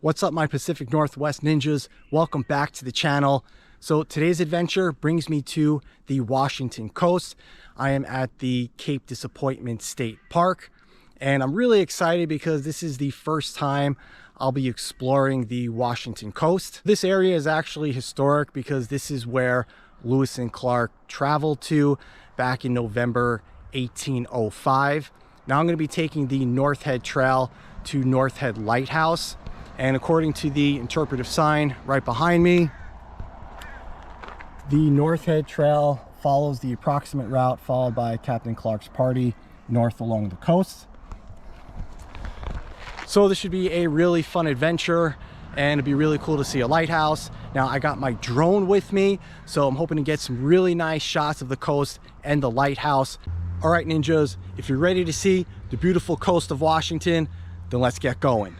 What's up, my Pacific Northwest ninjas? Welcome back to the channel. So today's adventure brings me to the Washington coast. I am at the Cape Disappointment State Park, and I'm really excited because this is the first time I'll be exploring the Washington coast. This area is actually historic because this is where Lewis and Clark traveled to back in November 1805. Now I'm going to be taking the North Head Trail to North Head Lighthouse, and according to the interpretive sign right behind me, the North Head Trail follows the approximate route followed by Captain Clark's party north along the coast. So this should be a really fun adventure, and it'd be really cool to see a lighthouse. Now I got my drone with me, so I'm hoping to get some really nice shots of the coast and the lighthouse. All right, ninjas, if you're ready to see the beautiful coast of Washington, then let's get going.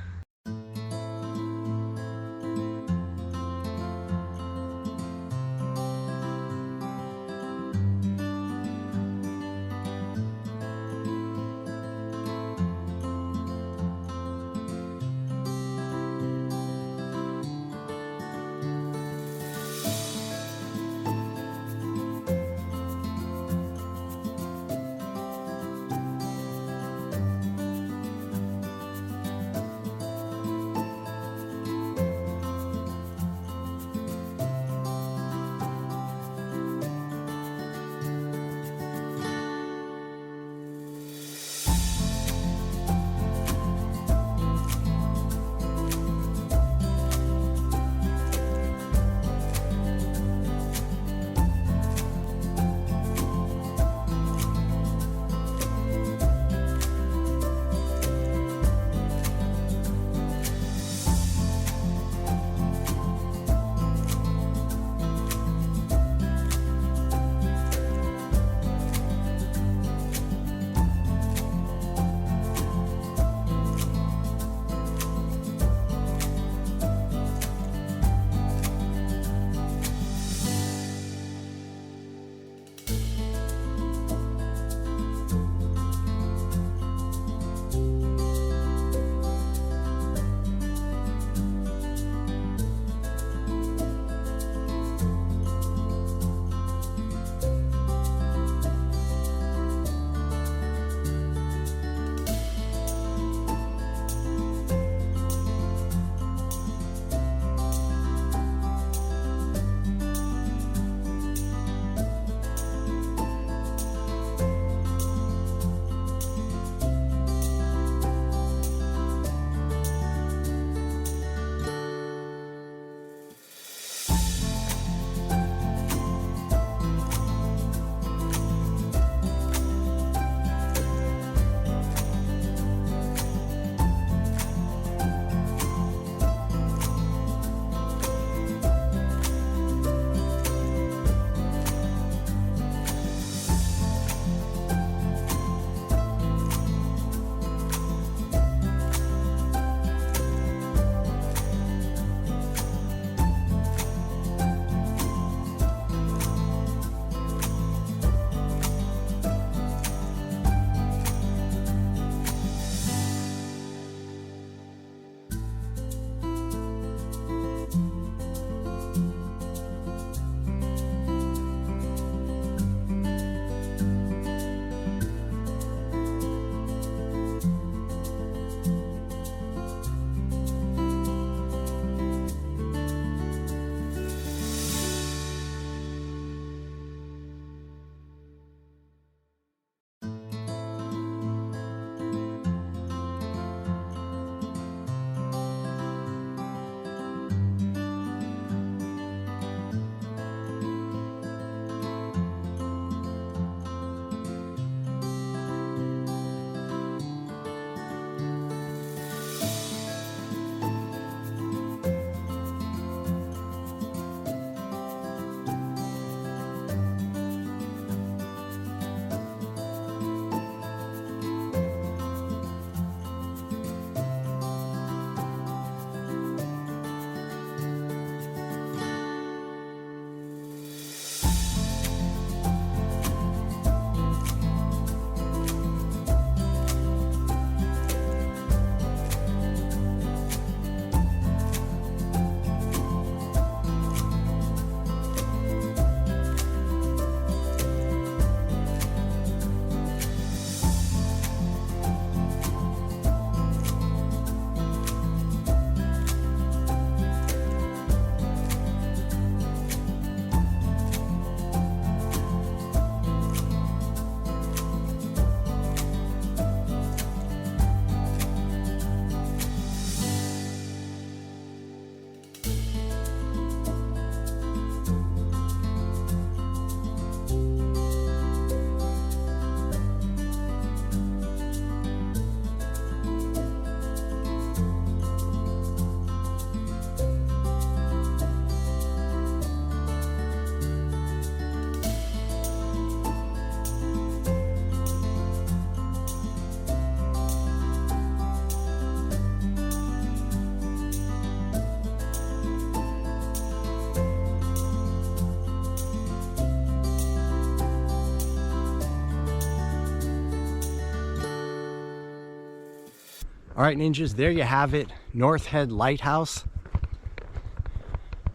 All right, ninjas, there you have it, North Head Lighthouse.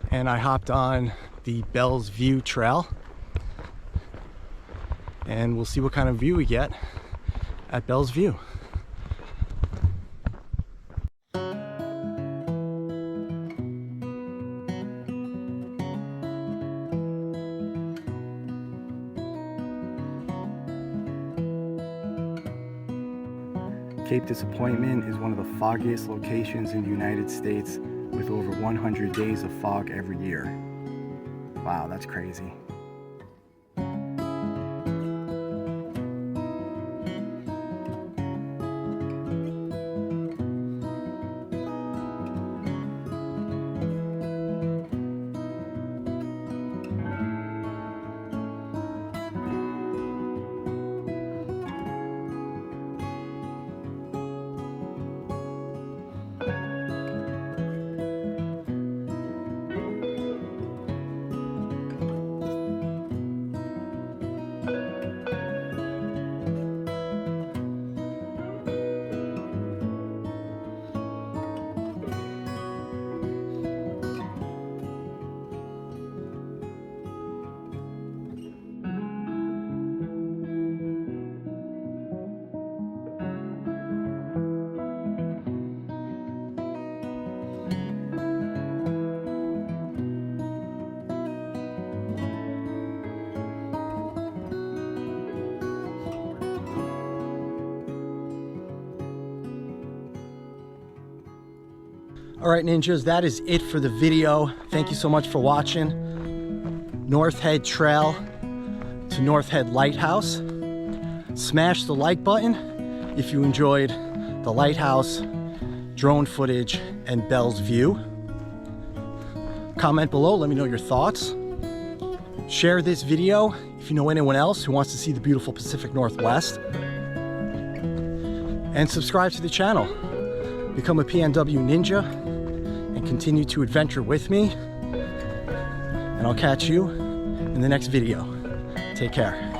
And I hopped on the Bell's View Trail. And we'll see what kind of view we get at Bell's View. Cape Disappointment is one of the foggiest locations in the United States, with over 100 days of fog every year. Wow, that's crazy. All right, ninjas, that is it for the video. Thank you so much for watching. North Head Trail to North Head Lighthouse. Smash the like button if you enjoyed the lighthouse, drone footage, and Bell's View. Comment below, let me know your thoughts. Share this video if you know anyone else who wants to see the beautiful Pacific Northwest. And subscribe to the channel. Become a PNW ninja and continue to adventure with me. And I'll catch you in the next video. Take care.